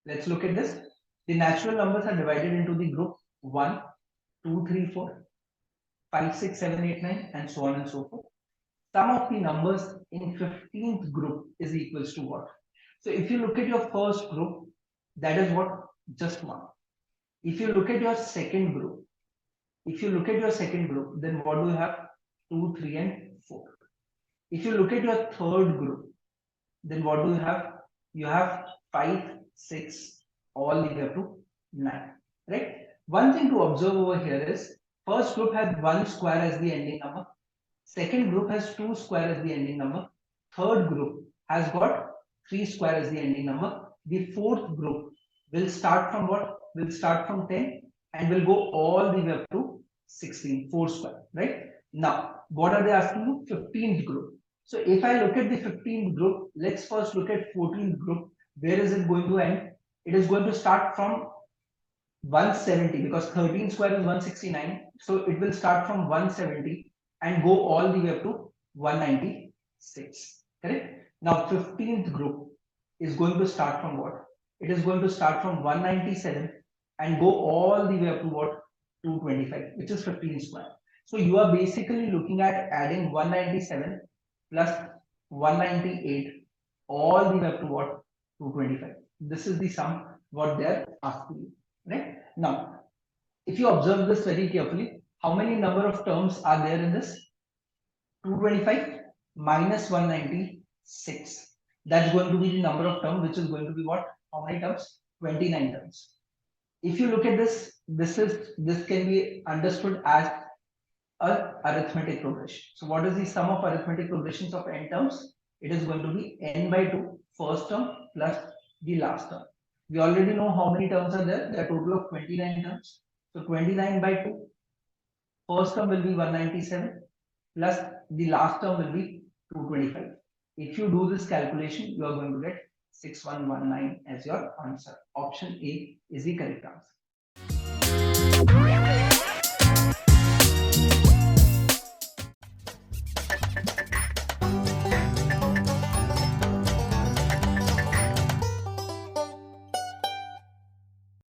Let's look at this. The natural numbers are divided into the group 1, 2, 3, 4, 5, 6, 7, 8, 9, and so on and so forth. Sum of the numbers in 15th group is equals to what? So if you look at your first group, that is what? Just 1. If you look at your second group, then what do you have? 2, 3, and 4. If you look at your third group, then what do you have? You have 5, 6, all the way up to 9, right? One thing to observe over here is, first group has 1 square as the ending number, second group has 2 square as the ending number, third group has got 3 square as the ending number, the fourth group will start from what? Will start from 10 and will go all the way up to 16, 4 square, right? Now, what are they asking you? 15th group. So if I look at the 15th group, let's first look at 14th group. Where is it going to end? It is going to start from 170 because 13 square is 169. So it will start from 170 and go all the way up to 196. Correct? Now 15th group is going to start from what? It is going to start from 197 and go all the way up to what? 225, which is 15 square. So you are basically looking at adding 197 plus 198 all the way up to what? 225. This is the sum what they are asking you, right? Now, if you observe this very carefully, how many number of terms are there in this? 225 minus 196. That's going to be the number of terms, which is going to be what? How many terms? 29 terms. If you look at this, this can be understood as a arithmetic progression. So what is the sum of arithmetic progressions of n terms? It is going to be n by 2 first term plus the last term. We already know how many terms are there. There are total of 29 terms. So 29 by 2, first term will be 197 plus the last term will be 225. If you do this calculation, you are going to get 6119 as your answer. Option A is the correct answer.